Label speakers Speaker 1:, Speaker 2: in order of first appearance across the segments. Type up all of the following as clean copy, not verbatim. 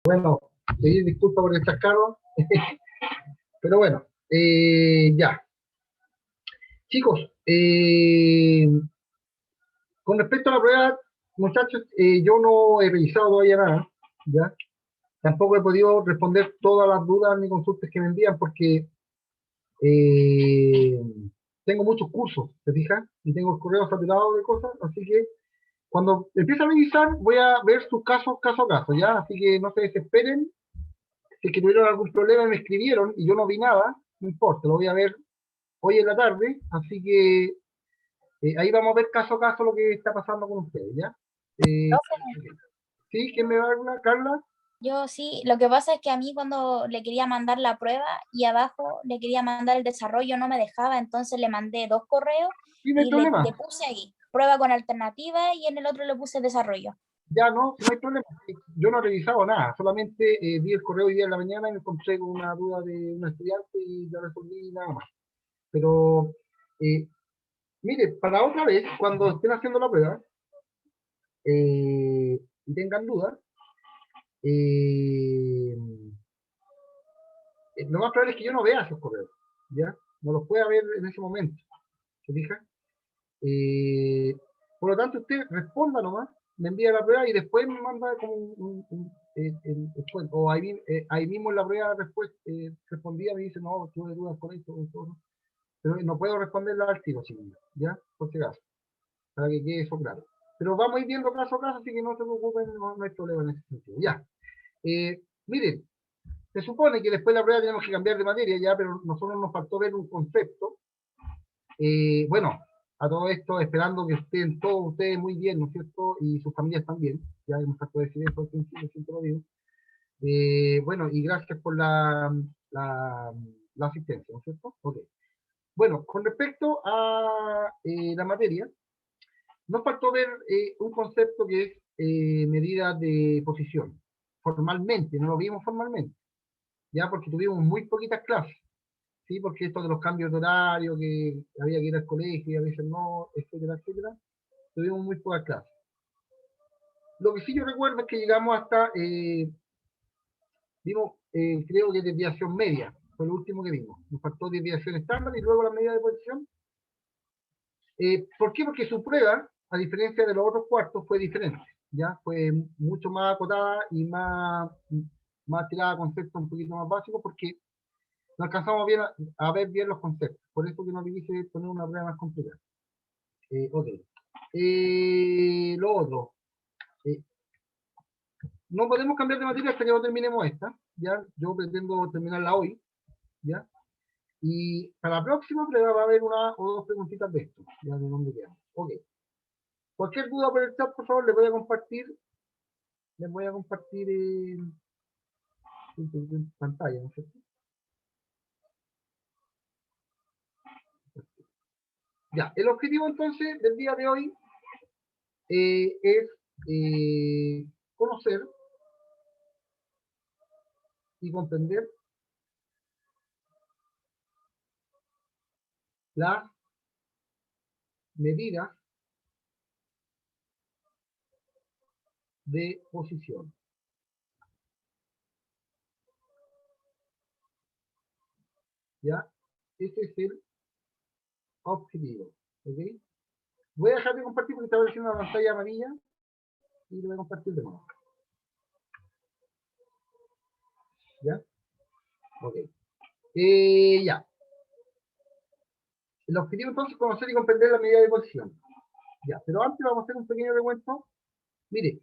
Speaker 1: Bueno, pedir disculpas por el chascarro, pero bueno, ya. Chicos, con respecto a la prueba, muchachos, yo no he revisado todavía nada, ¿ya? Tampoco he podido responder todas las dudas ni consultas que me envían porque eh, tengo muchos cursos, ¿te fijas? Y tengo el correo saturado de cosas, así que cuando empiece a revisar voy a ver sus casos caso a caso, ¿ya? Así que no se desesperen. Si es que tuvieron algún problema y me escribieron y yo no vi nada, no importa, lo voy a ver hoy en la tarde, así que ahí vamos a ver caso a caso lo que está pasando con ustedes, ¿ya?
Speaker 2: Profe,
Speaker 1: ¿Sí? ¿Quién me va a hablar? ¿Carla?
Speaker 2: yo sí, lo que pasa es que a mí cuando le quería mandar la prueba y abajo le quería mandar el desarrollo no me dejaba, entonces le mandé dos correos
Speaker 1: Sí, no hay
Speaker 2: y le
Speaker 1: problema.
Speaker 2: puse ahí, prueba con alternativa y en el otro le puse desarrollo.
Speaker 1: Ya no, no hay problema. Yo no he revisado nada, solamente vi el correo hoy día en la mañana y me encontré con una duda de un estudiante y la resolví nada más. Pero, eh, mire, para otra vez, cuando estén haciendo la prueba y tengan dudas, eh, lo más probable es que yo no vea esos correos, ¿ya? No los pueda ver en ese momento, ¿se fija? Eh, por lo tanto, usted responda nomás, me envía la prueba y después me manda como o ahí mismo en la prueba después respondía, me dice, no, tuve dudas con esto, con esto, ¿no? Pero no puedo responderla al tiro, chiquillos, ¿ya? Por si acaso, para que quede eso claro. Pero vamos a ir viendo caso a caso, así que no se preocupen, no, no hay problema en ese sentido. Ya. Miren, se supone que después de la prueba tenemos que cambiar de materia ya, pero nosotros nos faltó ver un concepto. Bueno, a todo esto, esperando que estén todos ustedes muy bien, ¿no es cierto? Y sus familias también. Ya hemos tratado de decir eso al principio, siempre lo digo. Bueno, y gracias por la asistencia, ¿no es cierto? Ok. Bueno, con respecto a la materia, nos faltó ver un concepto que es medida de posición. Formalmente, no lo vimos formalmente, ya porque tuvimos muy poquitas clases. ¿Sí? Porque esto de los cambios de horario, que había que ir al colegio y a veces no, etcétera, etcétera, tuvimos muy pocas clases. Lo que sí yo recuerdo es que llegamos hasta, vimos, creo que desviación media, fue lo último que vimos. Nos faltó desviación estándar y luego la medida de posición. ¿Por qué? Porque su prueba, a diferencia de los otros cuartos, fue diferente. ¿Ya? Fue mucho más acotada y más tirada a conceptos un poquito más básicos porque no alcanzamos bien a ver bien los conceptos. Por eso que no dije poner una prueba más complicada. Ok. Lo otro. eh, no podemos cambiar de materia hasta que no terminemos esta. ¿Ya? Yo pretendo terminarla hoy. ¿Ya? Y para la próxima prueba va a haber una o dos preguntitas de esto. Ya de dónde quedamos. Ok. Cualquier duda por el chat, por favor, les voy a compartir en pantalla, ¿no es cierto? Ya, el objetivo entonces del día de hoy es conocer y comprender las medidas de posición. ¿Ya? Ese es el objetivo. ¿Ok? Voy a dejar de compartir porque está apareciendo una pantalla amarilla y lo voy a compartir de nuevo. ¿Ya? Ok. Ya. El objetivo entonces es conocer y comprender la medida de posición. Ya, pero antes vamos a hacer un pequeño recuento. Mire,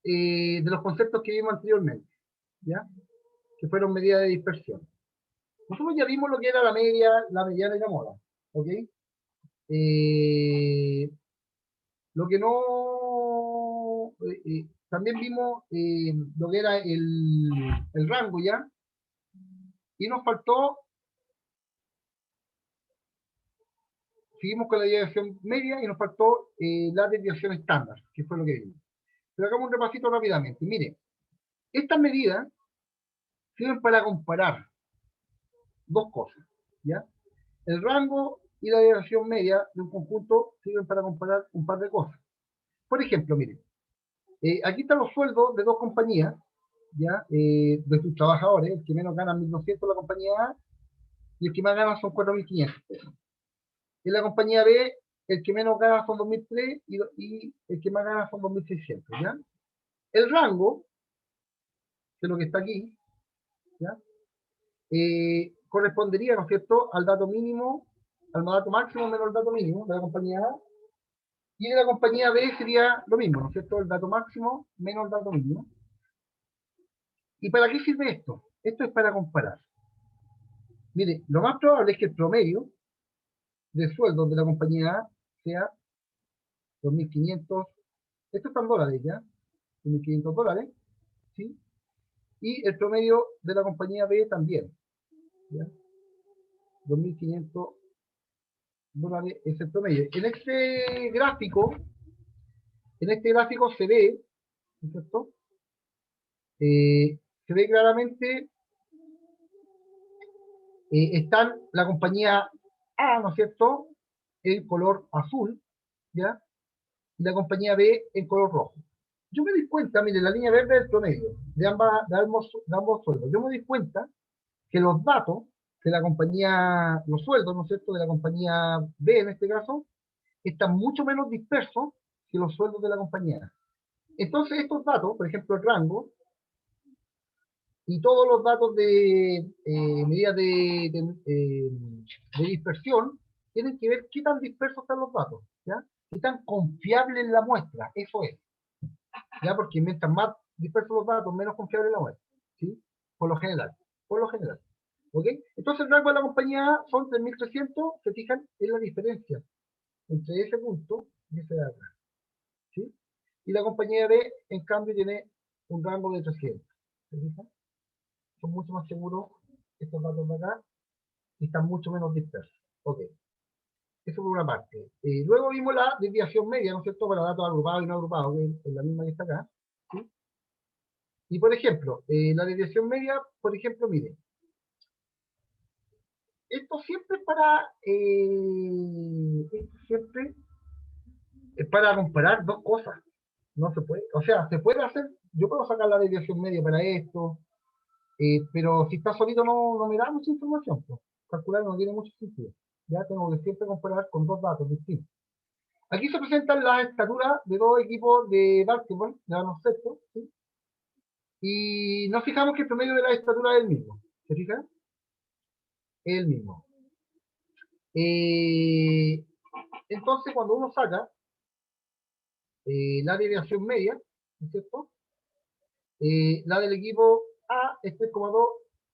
Speaker 1: de los conceptos que vimos anteriormente, ¿ya? Que fueron medidas de dispersión. Nosotros ya vimos lo que era la media, la mediana y la moda, ¿ok? Eh, lo que no... también vimos lo que era el rango, ¿ya? Y nos faltó, seguimos con la desviación media y nos faltó la desviación estándar, que fue lo que vimos. Pero hagamos un repasito rápidamente. Mire, estas medidas sirven para comparar dos cosas, ¿ya? El rango y la desviación media de un conjunto sirven para comparar un par de cosas. Por ejemplo, miren, Aquí están los sueldos de dos compañías, ¿ya? De sus trabajadores. El que menos gana 1.200 la compañía A y el que más gana son 4.500 pesos. En la compañía B, el que menos gana son 2.003 y el que más gana son 2.600, ¿ya? El rango, que es lo que está aquí, ¿ya? Correspondería, ¿no es cierto?, al dato mínimo, al dato máximo menos el dato mínimo de la compañía A. Y de la compañía B sería lo mismo, ¿no es cierto?, el dato máximo menos el dato mínimo. ¿Y para qué sirve esto? Esto es para comparar. Mire, lo más probable es que el promedio de sueldos de la compañía A sea 2.500, esto está en dólares ya, 2.500 dólares, ¿sí? Y el promedio de la compañía B también, ¿ya? 2.500 dólares es el promedio. En este gráfico se ve, ¿no es cierto? Se ve claramente, están la compañía A, ¿no es cierto?, en color azul, ¿ya? Y la compañía B en color rojo. Yo me di cuenta, mire, la línea verde es el promedio de ambos sueldos. Yo me di cuenta que los datos de la compañía, los sueldos, ¿no es cierto?, de la compañía B en este caso, están mucho menos dispersos que los sueldos de la compañía A. Entonces estos datos, por ejemplo el rango, y todos los datos de medidas de dispersión, tienen que ver qué tan dispersos están los datos, ¿ya? Qué tan confiable es la muestra, eso es, ¿ya? Porque mientras más dispersos los datos, menos confiable es la muestra, ¿sí? Por lo general, ¿ok? Entonces el rango de la compañía A son 3.300, se fijan en la diferencia entre ese punto y ese de acá, ¿sí? Y la compañía B, en cambio, tiene un rango de 300, ¿se fijan? Son mucho más seguros estos datos de acá y están mucho menos dispersos. Ok, eso por una parte. Luego vimos la desviación media, ¿no es cierto?, para datos agrupados y no agrupados, que es la misma que está acá, ¿sí? Y por ejemplo, la desviación media, por ejemplo, mire, esto siempre es para comparar dos cosas. No se puede, o sea, se puede hacer, yo puedo sacar la desviación media para esto, pero si está solito no me da mucha información, pues. Calcular no tiene mucho sentido. Ya tengo que siempre comparar con dos datos distintos. Aquí se presentan las estaturas de dos equipos de básquetbol, de baloncesto, ¿sí? Y nos fijamos que el promedio de la estatura es el mismo. ¿Se fijan? Es el mismo. Entonces, cuando uno saca la desviación media, ¿no es cierto? La del equipo A es 3,2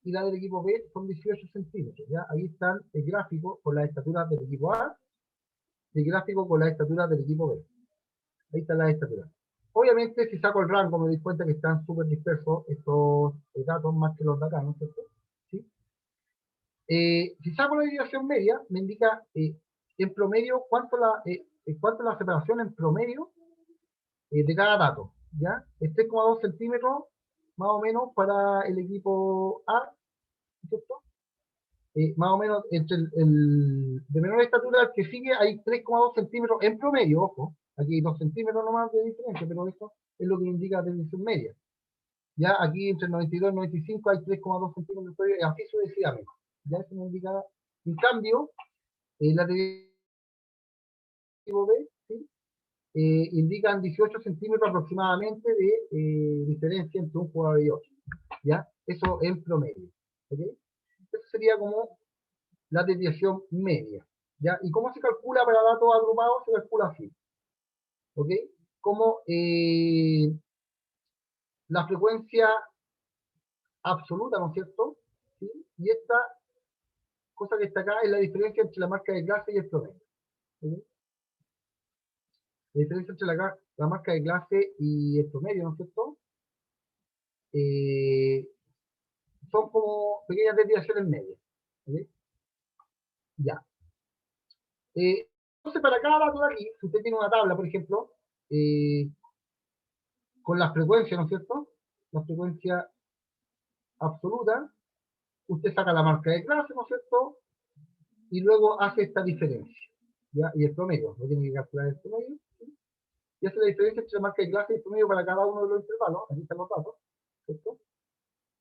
Speaker 1: y la del equipo B son 18 centímetros. ¿Ya? Ahí están el gráfico con las estaturas del equipo A y el gráfico con las estaturas del equipo B. Ahí están las estaturas. Obviamente, si saco el rango, me doy cuenta que están súper dispersos estos datos más que los de acá, ¿no es cierto? ¿Sí? Si saco la desviación media, me indica en promedio cuánto es la separación en promedio de cada dato. ¿Ya? Es 3,2 centímetros más o menos para el equipo A, ¿cierto? Más o menos entre de menor estatura al que sigue hay 3,2 centímetros en promedio, ojo, aquí hay 2 centímetros nomás de diferencia, pero eso es lo que indica la desviación media. Ya aquí entre el 92 y el 95 hay 3,2 centímetros en promedio, así sucesivamente. Ya eso me indica, en cambio, la desviación B, ¿sí? Indican 18 centímetros aproximadamente de diferencia entre un jugador y otro. ¿Ya? Eso en promedio. ¿Ok? Eso sería como la desviación media. ¿Ya? ¿Y cómo se calcula para datos agrupados? Se calcula así. ¿Ok? Como la frecuencia absoluta, ¿no es cierto? ¿Sí? Y esta cosa que está acá es la diferencia entre la marca de clase y el promedio. ¿Ok? La diferencia entre la marca de clase y el promedio, ¿no es cierto? Son como pequeñas desviaciones medias. ¿Okay? Ya. Entonces, para cada dato de aquí, si usted tiene una tabla, por ejemplo, con las frecuencias, ¿no es cierto? La frecuencia absoluta, usted saca la marca de clase, ¿no es cierto? Y luego hace esta diferencia. ¿Ya? Y el promedio, lo tiene que calcular el promedio. ¿Sí? y hace la diferencia entre la marca de clase y el promedio para cada uno de los intervalos. Aquí están los datos, ¿cierto?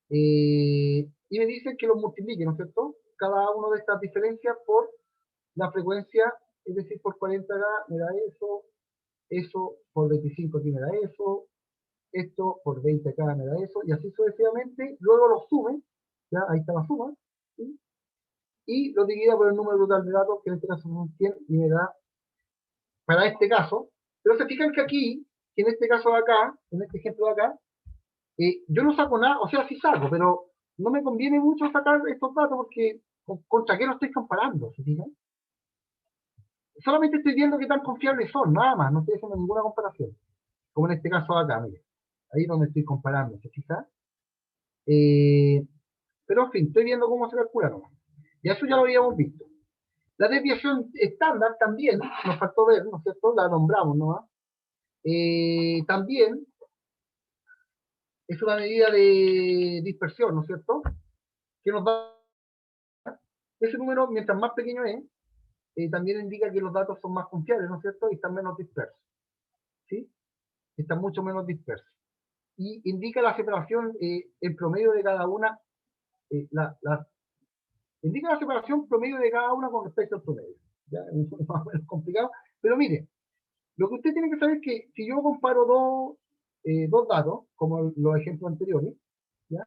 Speaker 1: Y me dicen que los multiplique, ¿no es cierto? Cada una de estas diferencias por la frecuencia, es decir, por 40K me da eso por 25 aquí me da eso, esto por 20K me da eso, y así sucesivamente. Luego lo sumen, ya ahí está la suma, ¿sí? Y lo divida por el número total de datos, que en este caso son 100, y me da, para este caso, pero se fijan que aquí, que en este caso de acá, en este ejemplo de acá, yo no saco nada, o sea, sí saco, pero no me conviene mucho sacar estos datos porque contra qué lo estoy comparando, ¿se fijan? Solamente estoy viendo qué tan confiables son, nada más, no estoy haciendo ninguna comparación. Como en este caso de acá, mire. Ahí es donde estoy comparando, ¿se fijan? Pero en fin, estoy viendo cómo se calcula nomás. Y eso ya lo habíamos visto. La desviación estándar también, nos faltó ver, ¿no es cierto? La nombramos nomás. También es una medida de dispersión, ¿no es cierto? Que nos da ese número, mientras más pequeño es, también indica que los datos son más confiables, ¿no es cierto? Y están menos dispersos, ¿sí? Están mucho menos dispersos. Y indica la separación, el promedio de cada una, indica la separación promedio de cada una con respecto al promedio. ¿Ya? Es más o menos complicado, pero mire, lo que usted tiene que saber es que si yo comparo dos datos, como los ejemplos anteriores, ¿ya?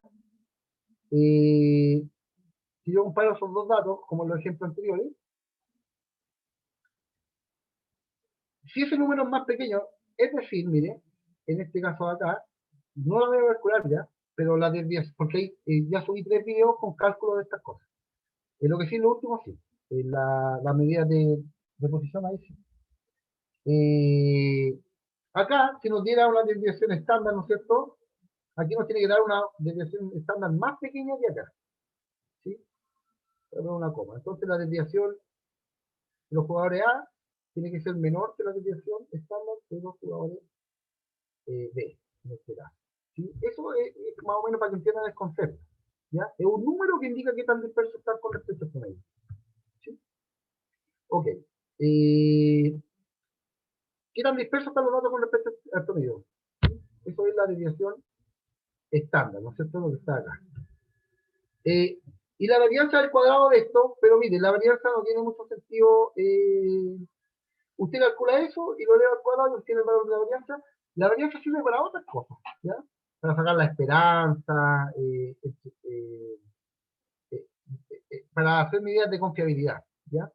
Speaker 1: Si yo comparo esos dos datos, como los ejemplos anteriores, si ese número es más pequeño, es decir, mire, en este caso de acá, no la voy a calcular ya, pero la desviación, porque ahí, ya subí 3 videos con cálculo de estas cosas. Lo que sí, lo último sí, la medida de posición ahí sí. Acá, si nos diera una desviación estándar, ¿no es cierto? Aquí nos tiene que dar una desviación estándar más pequeña que acá, ¿sí? Pero una coma. Entonces la desviación de los jugadores A tiene que ser menor que la desviación estándar de los jugadores B, en este caso. ¿Sí? Eso es más o menos para que entiendan el concepto. ¿Ya? Es un número que indica qué tan disperso está con respecto al promedio. ¿Sí? Ok. ¿Qué tan dispersos están los datos con respecto al promedio? ¿Sí? Eso es la desviación estándar, ¿no es cierto? Lo que está acá. Y la varianza del cuadrado de esto, pero mire, la varianza no tiene mucho sentido. Usted calcula eso y lo eleva al cuadrado y obtiene el valor de la varianza. La varianza sirve para otras cosas, ¿ya? Para sacar la esperanza, para hacer medidas de confiabilidad, ¿ya?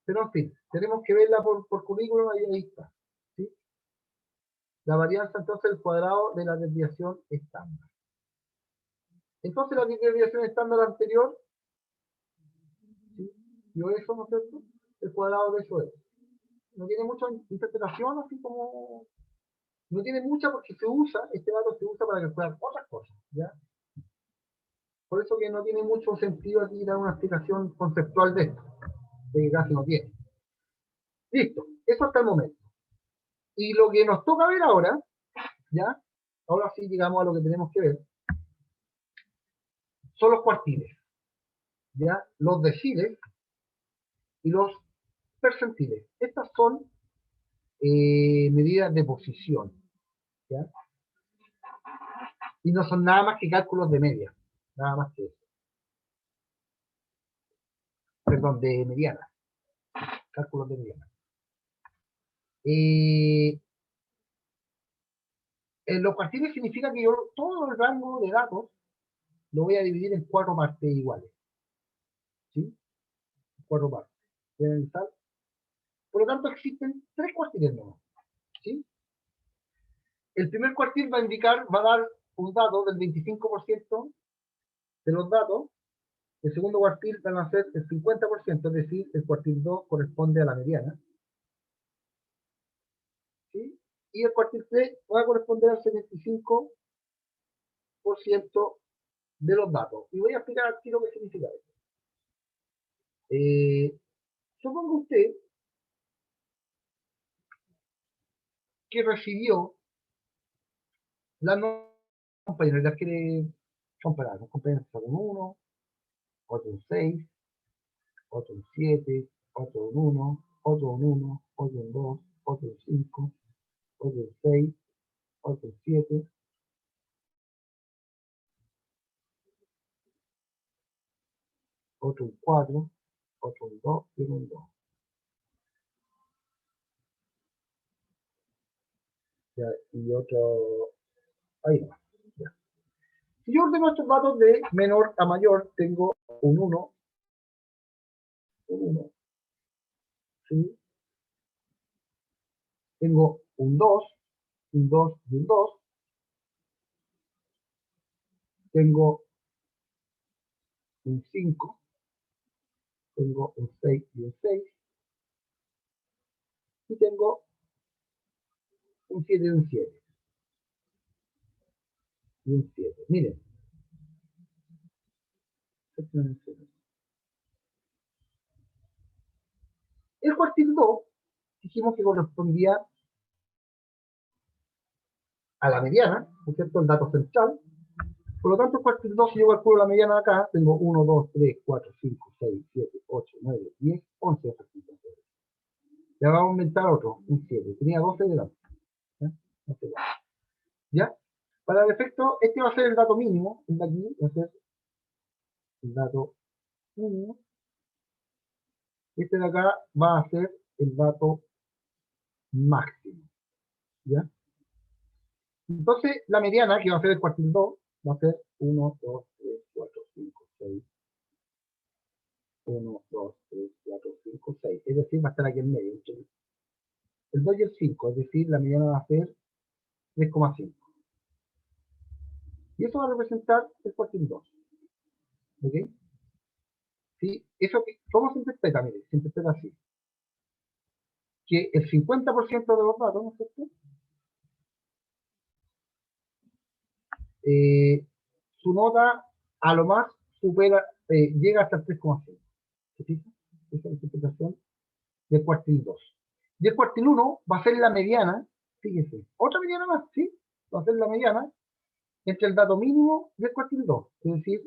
Speaker 1: Pero en fin, tenemos que verla por currículum, ahí está, ¿sí? La varianza entonces el cuadrado de la desviación estándar. Entonces la desviación estándar anterior, ¿sí? Yo eso, ¿no es cierto? El cuadrado de eso es. No tiene mucha interpretación, así como... No tiene mucha porque se usa, este dato se usa para calcular otras cosas, ¿ya? Por eso que no tiene mucho sentido aquí dar una explicación conceptual de esto, de que casi no tiene. Listo, eso hasta el momento. Y lo que nos toca ver ahora, ¿ya? Ahora sí llegamos a lo que tenemos que ver, son los cuartiles, ¿ya? Los deciles y los percentiles. Estas son medidas de posición, ¿ya? Y no son nada más que cálculos de media, nada más que eso. Perdón, de mediana, cálculos de mediana. Los cuartiles significa que yo todo el rango de datos lo voy a dividir en 4 partes iguales, ¿sí? 4 partes. Por lo tanto, existen 3 cuartiles nuevos, ¿sí? El primer cuartil va a indicar, va a dar un dato del 25% de los datos. El segundo cuartil van a ser el 50%, es decir, el cuartil 2 corresponde a la mediana, ¿sí? Y el cuartil 3 va a corresponder al 75% de los datos. Y voy a explicar aquí lo que significa esto. Suponga usted que recibió las compañeros, las quiere comparar. Los compañeros son un 1, otro un 6, otro un 7, otro un 1, otro un 1, otro un 2, otro un 5, otro en 6, otro en 7, otro en 4, otro en 2 y uno en 2. Ya, y otro, ahí va. Ya. Si yo ordeno estos datos de menor a mayor, tengo un 1, un 1, ¿sí? Tengo un 2, un 2 y un 2. Tengo un 5, tengo un 6 y un 6. Y tengo un 7 y un 7. Y un 7. Miren. El cuartil 2 dijimos que correspondía a la mediana, ¿no es cierto? El dato central. Por lo tanto, el cuartil 2, si yo calculo la mediana de acá, tengo 1, 2, 3, 4, 5, 6, 7, 8, 9, 10, 11 ejercicios. Ya vamos a aumentar otro, un 7. Tenía 12 delante. ¿Ya? Para el efecto, este va a ser el dato mínimo. El de aquí va a ser el dato mínimo. Este de acá va a ser el dato máximo. ¿Ya? Entonces, la mediana, que va a ser el cuartil 2, va a ser 1, 2, 3, 4, 5, 6. 1, 2, 3, 4, 5, 6. Es decir, va a estar aquí en medio. El 2 y el 5, es decir, la mediana va a ser 3,5. Y eso va a representar el cuartil 2. ¿Ok? ¿Sí? Eso, ¿cómo se interpreta? Mire, se interpreta así. Que el 50% de los datos, ¿no es cierto? Su nota a lo más supera, llega hasta el 3,5. ¿Se fija? Esa es la interpretación del cuartil 2. Y el cuartil 1 va a ser la mediana, fíjese, otra mediana más, ¿sí? Va a ser la mediana entre el dato mínimo y el cuartil 2. Es decir,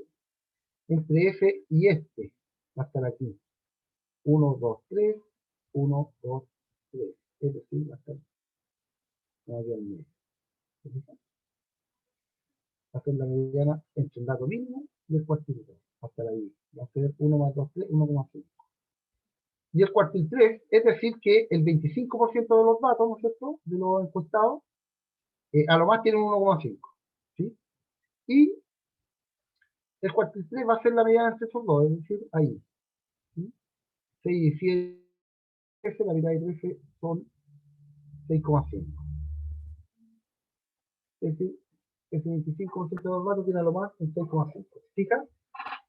Speaker 1: entre ese y este. Va a estar aquí. 1, 2, 3, 1, 2, 3. Es decir, va a estar aquí al medio. ¿Se fija? Va a ser la mediana entre el dato mínimo y el cuartil 2. Va a estar ahí. Va a ser 1 más 2, 3, 1,5. Y el cuartil 3, es decir, que el 25% de los datos, ¿no es cierto?, de los encuestados, a lo más tienen 1,5. ¿Sí? Y el cuartil 3 va a ser la mediana entre esos dos, es decir, ahí. ¿Sí? 6 y 7, la mitad de 13 son 6,5. Es decir, ese 25% de los datos tiene a lo más en 6,5. ¿Fija?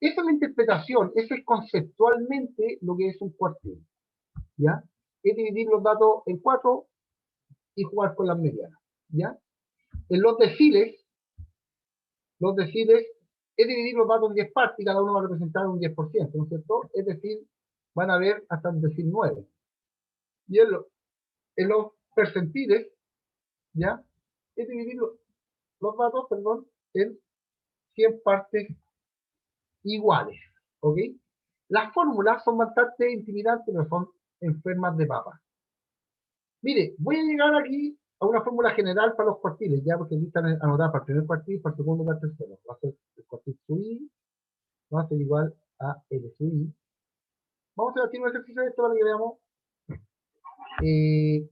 Speaker 1: Esa es la interpretación, eso es conceptualmente lo que es un cuartil. ¿Ya? Es dividir los datos en 4 y jugar con las medianas. ¿Ya? En los deciles es dividir los datos en 10 partes y cada uno va a representar un 10%, ¿no es cierto? Es decir, van a haber hasta el decil 9. Y en los percentiles, ¿ya? Es dividir los datos, perdón, en 100 partes iguales, ¿ok? Las fórmulas son bastante intimidantes, pero son enfermas de papa. Mire, voy a llegar aquí a una fórmula general para los cuartiles, ya, porque aquí están anotadas para el primer cuartil, para el segundo y para el tercero. Va a ser el cuartil sub i, va a ser igual a L sub i. Vamos a hacer aquí un ejercicio de esto para que veamos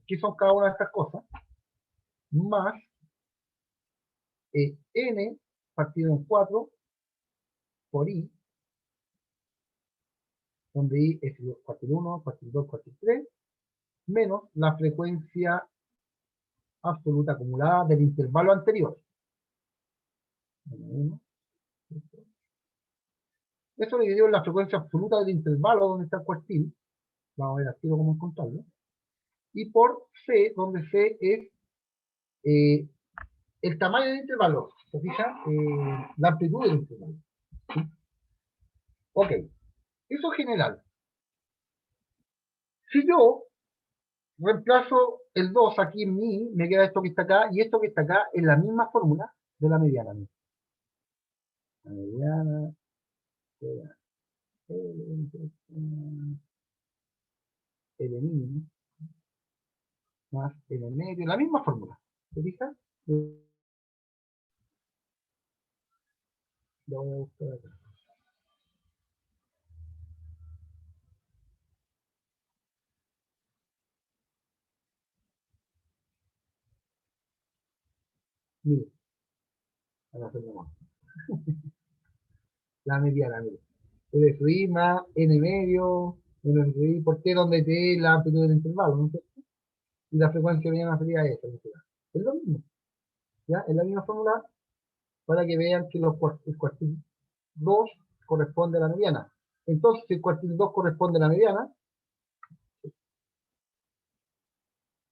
Speaker 1: qué son cada una de estas cosas. Más n partido en 4 por i, donde i es el cuartil 1, cuartil 2, cuartil 3, menos la frecuencia absoluta acumulada del intervalo anterior. Eso le dio la frecuencia absoluta del intervalo donde está el cuartil. Vamos a ver aquí cómo encontrarlo. Y por C, donde C es el tamaño del intervalo. ¿Se fija? La amplitud del intervalo. ¿Sí? Ok. Eso es general. Si yo reemplazo el 2 aquí en mi, me queda esto que está acá, y esto que está acá es la misma fórmula de la mediana. La mediana, el mínimo, más n medio, la misma fórmula. ¿Te fijas? Lo voy a buscar acá. Mire, para hacerlo más. La mediana, mire. LFI más n medio, LFI por t donde t es la amplitud del intervalo, ¿no es cierto? Y la frecuencia mediana sería esa, ¿no? Es lo mismo, ¿ya? Es la misma fórmula para que vean que el cuartil 2 corresponde a la mediana. Entonces, si el cuartil 2 corresponde a la mediana,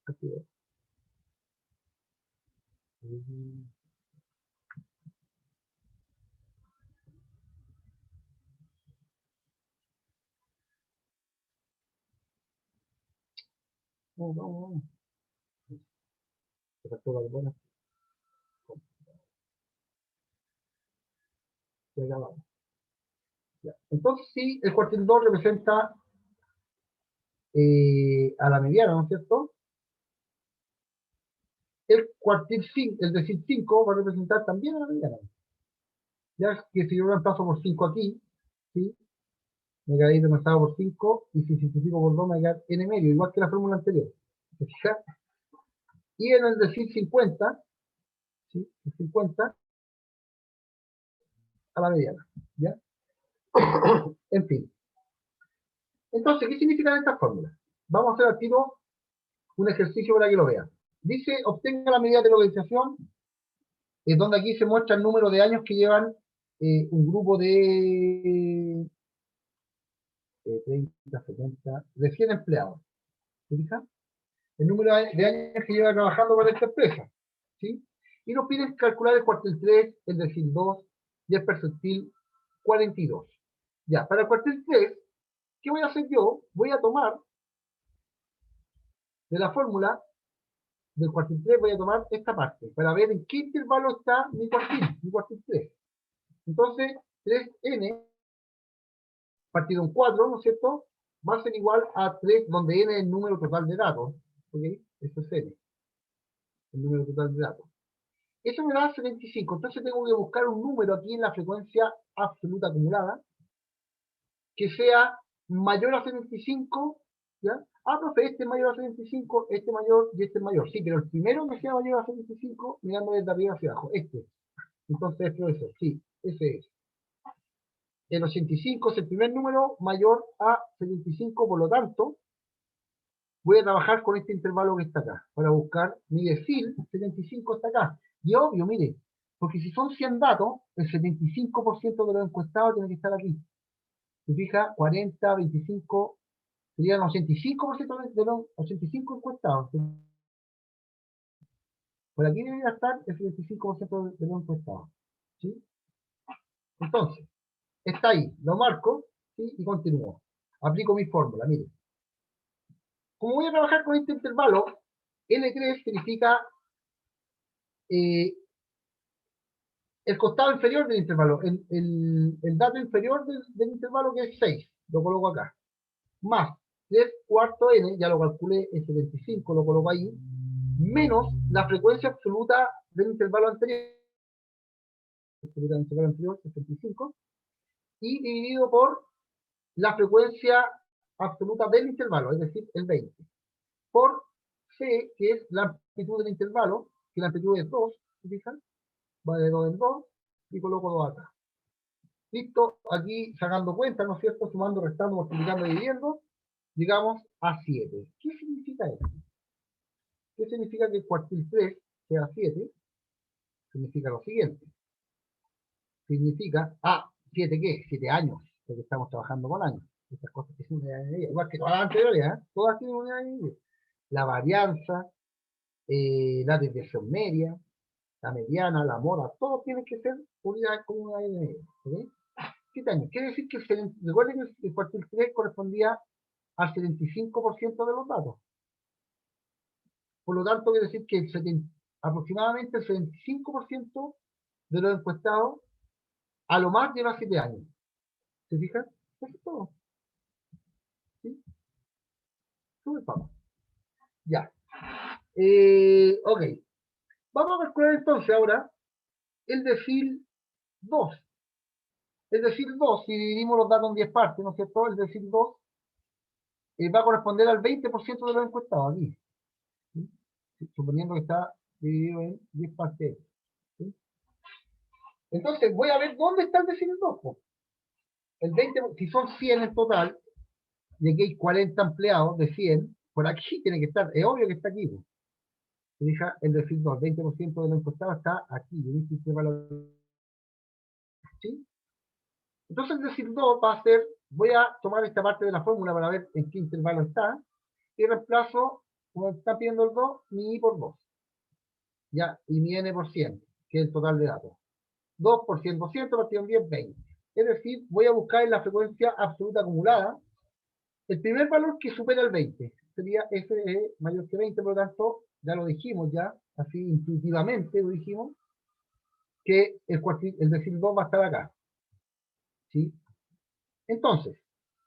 Speaker 1: aquí ve. No, no, no. Se faltó la buena. Ya acabamos. Ya. Entonces, sí, el cuartil 2 representa a la mediana, ¿no es cierto? El cuartil 5, el decil 5 va a representar también a la mediana. Ya que si yo reemplazo por 5 aquí, ¿sí? Me queda ahí reemplazado por 5, y si simplifico por 2 me queda n medio, igual que la fórmula anterior. ¿Se fija? Y en el decil 50, ¿sí? El 50 a la mediana, ¿ya? En fin. Entonces, ¿qué significan estas fórmulas? Vamos a hacer al tiro un ejercicio para que lo vean. Dice, obtenga la medida de localización, es donde aquí se muestra el número de años que llevan un grupo de 30, 70, de 100 empleados. ¿Se fijan? El número de años que lleva trabajando para esta empresa. ¿Sí? Y nos piden calcular el cuartil 3, el decil 2 y el percentil 42. Ya, para el cuartil 3, ¿qué voy a hacer yo? Voy a tomar de la fórmula del cuartil 3, voy a tomar esta parte para ver en qué intervalo está mi cuartil 3. Entonces, 3n partido en 4, ¿no es cierto? Va a ser igual a 3, donde n es el número total de datos. ¿Ok? Eso es n, el número total de datos. Eso me da 75. Entonces tengo que buscar un número aquí en la frecuencia absoluta acumulada que sea mayor a 75, ¿ya? Ah, profe, este es mayor a 75, este mayor y este es mayor. Sí, pero el primero que sea mayor a 75, mirando desde arriba hacia abajo, este. Entonces, profesor, sí, ese es. El 85 es el primer número mayor a 75, por lo tanto, voy a trabajar con este intervalo que está acá, para buscar mi decil, 75 está acá. Y obvio, mire, porque si son 100 datos, el 75% de los encuestados tiene que estar aquí. Se fija, 40, 25, serían 85% de los 85 encuestados. Por aquí debería estar el 75% de los encuestados. ¿Sí? Entonces, está ahí, lo marco, ¿sí? Y continúo. Aplico mi fórmula, mire. Como voy a trabajar con este intervalo, L3 significa el costado inferior del intervalo, el dato inferior del intervalo, que es 6, lo coloco acá, más 3 cuarto n, ya lo calculé, es 75, lo coloco ahí, menos la frecuencia absoluta del intervalo anterior, 75, y dividido por la frecuencia absoluta del intervalo, es decir, el 20, por c, que es la amplitud del intervalo, que la amplitud es 2, ¿se fijan? Va de 2 en 2, y coloco 2 acá. Listo, aquí sacando cuentas, ¿no es cierto? Sumando, restando, multiplicando y dividiendo, llegamos a 7. ¿Qué significa esto? ¿Qué significa que el cuartil 3 sea 7? Significa lo siguiente. Significa, 7 ¿qué? 7 años, porque estamos trabajando con años. Estas cosas que son unidades de medida, igual que todas las anteriores, ¿eh? Todas tienen unidades de medida. La varianza, la desviación media, la mediana, la mora, todo tiene que ser unidades con unidades de medida. ¿Okay? 7 años. Quiere decir que recuerden que el cuartil 3 correspondía al 75% de los datos. Por lo tanto, quiere decir que aproximadamente el 75% de los encuestados a lo más lleva 7 años. ¿Se fijan? Eso es todo. ¿Sí? Súper fácil. Ya. Ok. Vamos a calcular entonces ahora el decil 2. El decil 2, si dividimos los datos en 10 partes, ¿no es cierto? El decil 2 va a corresponder al 20% de los encuestados aquí. ¿Sí? Suponiendo que está dividido en 10 partes. ¿Sí? Entonces, voy a ver dónde está el decil 2. Po. El 20, si son 100 en total, y aquí hay 40 empleados de 100, por aquí tiene que estar, es obvio que está aquí. Po. Fija el decil 2, 20% de los encuestados está aquí. ¿Sí? Entonces el decil 2 va a ser, voy a tomar esta parte de la fórmula para ver en qué intervalo está, y reemplazo, como está pidiendo el 2, mi i por 2. Ya, y mi n por 100, que es el total de datos. 2 por 100, 200, partido en 10, 20. Es decir, voy a buscar en la frecuencia absoluta acumulada el primer valor que supera el 20. Sería f mayor que 20, por lo tanto, ya lo dijimos ya, así intuitivamente lo dijimos, que el decil 2 va a estar acá. ¿Sí? Entonces,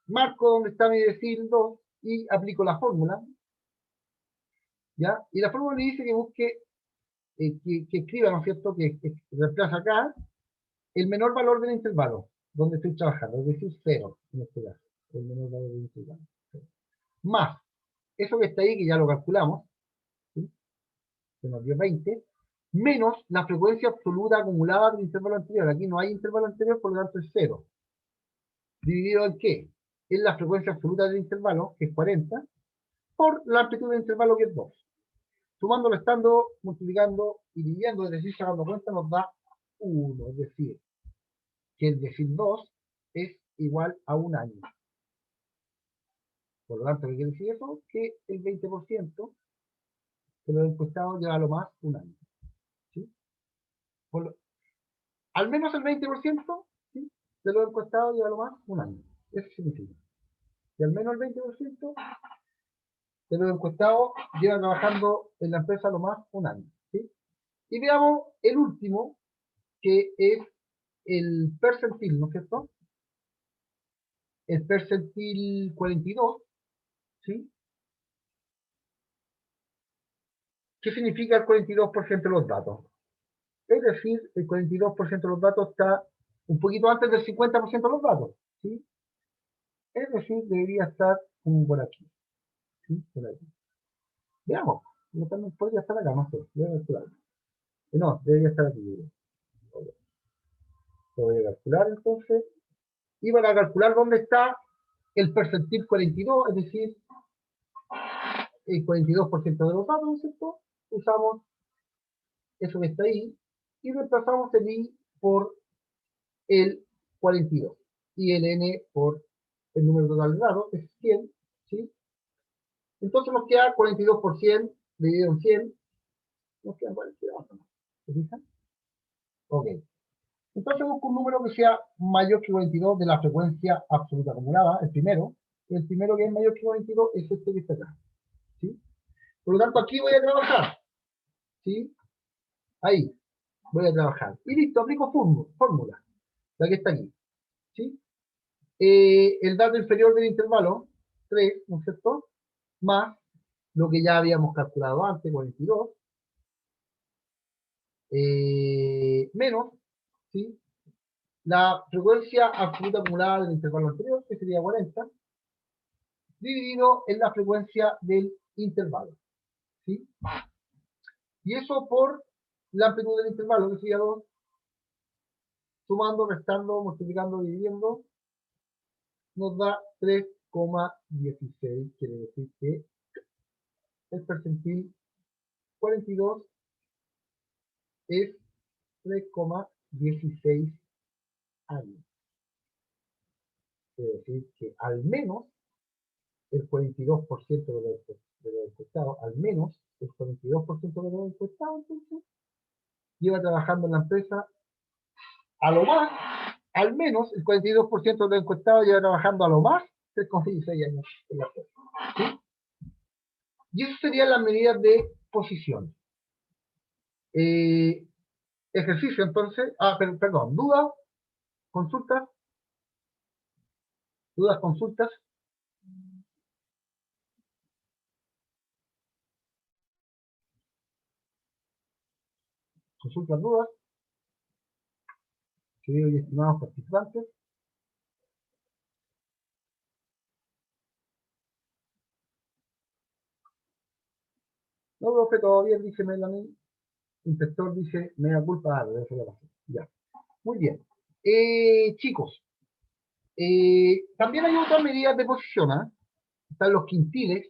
Speaker 1: marco donde está mi decil 2 y aplico la fórmula. ¿Ya? Y la fórmula me dice que busque, que escriba, ¿no es cierto? Que reemplaza acá el menor valor del intervalo donde estoy trabajando, es decir, 0 en este caso. El menor valor del intervalo. Más eso que está ahí, que ya lo calculamos, ¿sí? Que nos dio 20, menos la frecuencia absoluta acumulada del intervalo anterior. Aquí no hay intervalo anterior, por lo tanto es 0. ¿Dividido en qué? En la frecuencia absoluta del intervalo, que es 40, por la amplitud del intervalo, que es 2. Sumando, restando, multiplicando y dividiendo, es decir, sacando cuenta, nos da 1. Es decir, que el decil 2 es igual a un año. Por lo tanto, ¿qué quiere decir eso? Que el 20% de los encuestados lleva a lo más un año. ¿Sí? Al menos el 20%, ¿sí?, de los encuestados lleva a lo más un año. Eso significa. Y al menos el 20% de los encuestados llevan trabajando en la empresa a lo más un año. ¿Sí? Y veamos el último, que es el percentil, ¿no es cierto? El percentil 42, ¿sí? ¿Qué significa el 42% de los datos? Es decir, el 42% de los datos está un poquito antes del 50% de los datos, ¿sí? Es decir, debería estar como por aquí, ¿sí? Por aquí. Veamos, no también podría estar acá, no sé, voy a calcular. No, debería estar aquí. Lo voy a calcular entonces. Y para calcular dónde está el percentil 42, es decir, el 42% de los datos, ¿no es cierto? Usamos eso que está ahí y reemplazamos el i por el 42 y el n por el número total de datos, que es 100, ¿sí? Entonces nos queda 42% dividido en 100, nos queda 42, ¿no? ¿Se fijan? Ok. Entonces busco un número que sea mayor que 42 de la frecuencia absoluta acumulada, el primero. El primero que es mayor que 42 es este que está acá, ¿sí? Por lo tanto, aquí voy a trabajar, ¿sí? Ahí voy a trabajar. Y listo, aplico fórmula, la que está aquí, ¿sí? El dato inferior del intervalo, 3, ¿no es cierto? Más lo que ya habíamos calculado antes, 42, menos, ¿sí?, la frecuencia absoluta acumulada del intervalo anterior, que sería 40, dividido en la frecuencia del intervalo, ¿sí? Y eso por la amplitud del intervalo, que sería 2, sumando, restando, multiplicando, dividiendo, nos da 3,16. Quiere decir que el percentil 42 es 3,16 años. Quiere decir que al menos el 42% de los encuestados, al menos el 42% de los encuestados, entonces, lleva trabajando en la empresa a lo más, al menos el 42% de los encuestados lleva trabajando a lo más 3,16 años en la empresa. ¿Sí? Y eso serían las medidas de posición. Ejercicio, entonces, perdón, dudas, consultas, dudas, consultas. Consultas, dudas, queridos y estimados participantes. No, profe, todo bien, dice Melanie. Inspector dice, me da culpa, eso ya pasó. Ya. Muy bien. Chicos, también hay otras medidas de posición, ¿eh? Están los quintiles,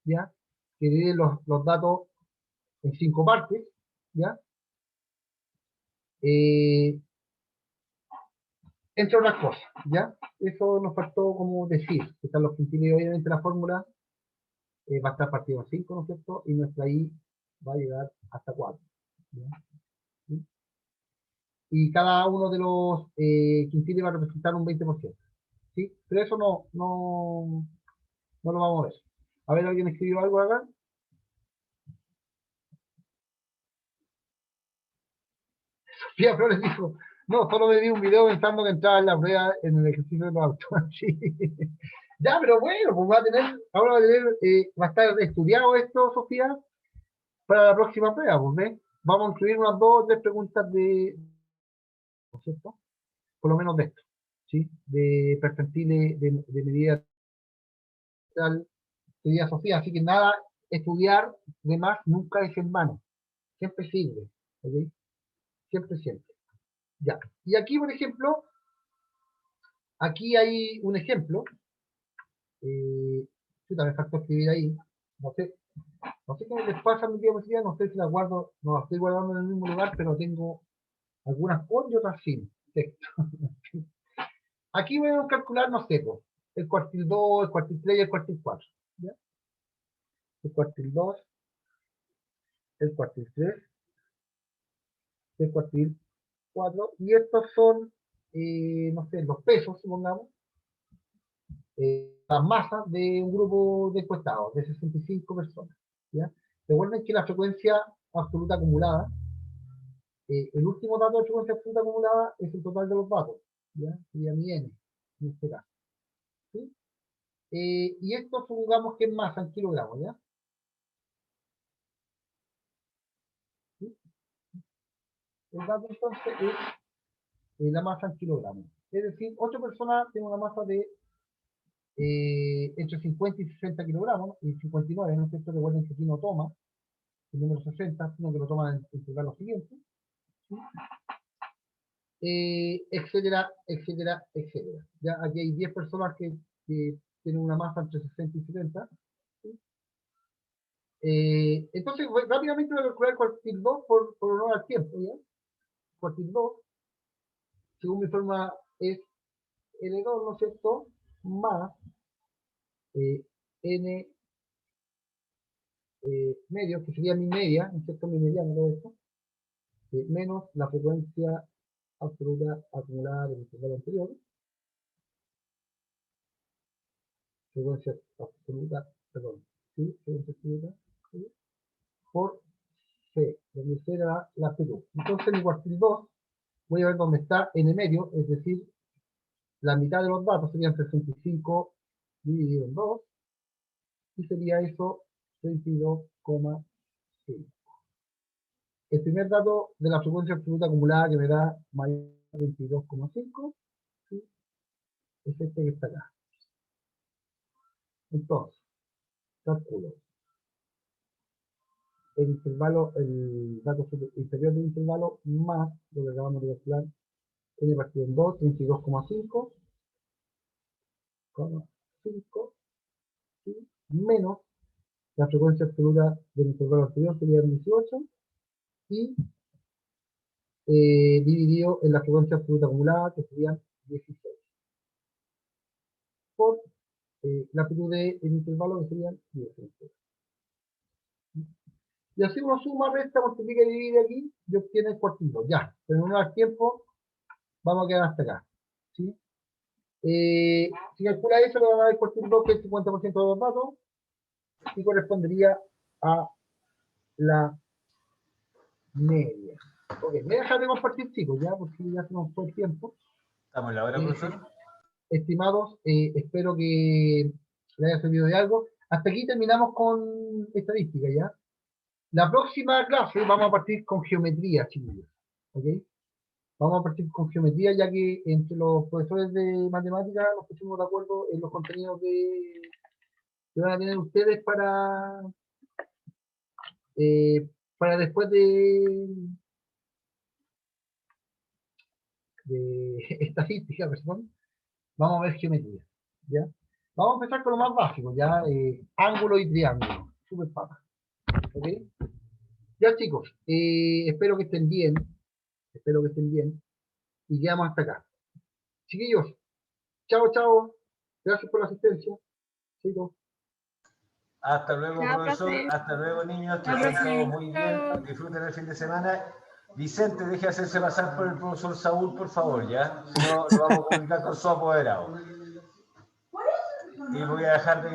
Speaker 1: ¿ya? Que dividen los datos en 5 partes, ¿ya? Entre otras cosas, ¿ya? Eso nos faltó como decir, que están los quintiles, obviamente la fórmula va a estar partido en 5, ¿no es cierto? Y nuestra I va a llegar hasta 4, ¿ya? ¿Sí? Y cada uno de los quintiles va a representar un 20%, ¿sí? Pero eso no lo vamos a ver. A ver, ¿alguien escribió algo acá? Sofía Flores dijo, no, solo me vi un video pensando que entraba en la prueba en el ejercicio de los autos. Sí. Ya, pero bueno, pues va a estar estudiado esto, Sofía, para la próxima prueba, pues, ¿ves? Vamos a incluir unas 2 o 3 preguntas ¿no es cierto? Por lo menos de esto, ¿sí? De percentiles, de medida tal, querida Sofía, así que nada, estudiar de más nunca es en vano, siempre sirve, ¿ok? Siempre. Ya. Y aquí, por ejemplo, aquí hay un ejemplo. Chuta, me faltó escribir ahí. No sé qué les pasa a mi diapositiva, no sé si la guardo, no la estoy guardando en el mismo lugar, pero tengo algunas con y otras sin texto. Aquí voy a calcular, no sé, pues, el cuartil 2, el cuartil 3 y el cuartil 4. ¿Ya? El cuartil 2, el cuartil 3, el cuartil 4. Y estos son, no sé, los pesos, supongamos, las masas de un grupo de encuestados, de 65 personas. ¿Ya? Recuerden que la frecuencia absoluta acumulada, el último dato de frecuencia absoluta acumulada es el total de los datos. ¿Ya? Sería mi n, en este caso. ¿Sí? Y esto supongamos que es masa en kilogramos, ¿ya? ¿Sí? El dato entonces es la masa en kilogramos. Es decir, 8 personas tienen una masa de entre 50 y 60 kilogramos, y 59, ¿no es cierto? Recuerden que aquí no toma el número 60, sino que lo toma en total lo siguiente. ¿Sí? Etcétera. Ya aquí hay 10 personas que tienen una masa entre 60 y 70. ¿Sí? Entonces, rápidamente voy a calcular el cuartil 2 por honor al tiempo, ¿ya? Cuartil 2, según mi forma, es L2, ¿no es cierto? Más N medios, que sería mi media, ¿no es cierto? Mi mediana, todo esto, menos la frecuencia absoluta acumulada del intervalo anterior, frecuencia absoluta, perdón, sí, frecuencia absoluta, ¿sí? Por C, donde C era la amplitud. Entonces en el cuartil 2 voy a ver dónde está n medio, es decir, la mitad de los datos serían 65 dividido en 2, y sería eso 22,5. El primer dato de la frecuencia absoluta acumulada que me da mayor de 22,5, ¿sí? Es este que está acá. Entonces, calculo el intervalo, el dato inferior del intervalo más lo que acabamos de calcular n partido en 2, 22,5, ¿sí? Menos la frecuencia absoluta del intervalo anterior sería 18, y dividido en la frecuencia absoluta acumulada, que serían 16, por la amplitud del intervalo, que serían 16. Y así uno suma, resta, multiplica y divide aquí y obtiene el cuartito. Ya, pero no da tiempo, vamos a quedar hasta acá. ¿Sí? Si calcula eso, le va a dar el cuartito, que es el 50% de los datos, y correspondería a la media. Ok, me deja de compartir, chicos, ya, porque ya se nos fue el tiempo.
Speaker 3: ¿Estamos en la hora, profesor?
Speaker 1: Estimados, espero que les haya servido de algo. Hasta aquí terminamos con estadística, ¿ya? La próxima clase vamos a partir con geometría, chiquillos. ¿Ok? Vamos a partir con geometría, ya que entre los profesores de matemáticas nos pusimos de acuerdo en los contenidos que van a tener ustedes para después de estadística, perdón, vamos a ver geometría. ¿Ya? Vamos a empezar con lo más básico, ya, ángulo y triángulo. Súper fácil. ¿Ok? Ya, chicos, espero que estén bien. Espero que estén bien. Y quedamos hasta acá. Chiquillos, chao, chao. Gracias por la asistencia. Chicos.
Speaker 3: Hasta luego,
Speaker 4: Chao,
Speaker 3: profesor.
Speaker 4: profe.
Speaker 3: Hasta luego, niños. Que
Speaker 4: Chao,
Speaker 3: estén
Speaker 4: profe.
Speaker 3: todos muy bien.
Speaker 4: Chao.
Speaker 3: Disfruten el fin de semana. Vicente, deje de hacerse pasar por el profesor Saúl, por favor, ¿ya? Si no, lo vamos a comunicar con su apoderado. Y voy a dejar de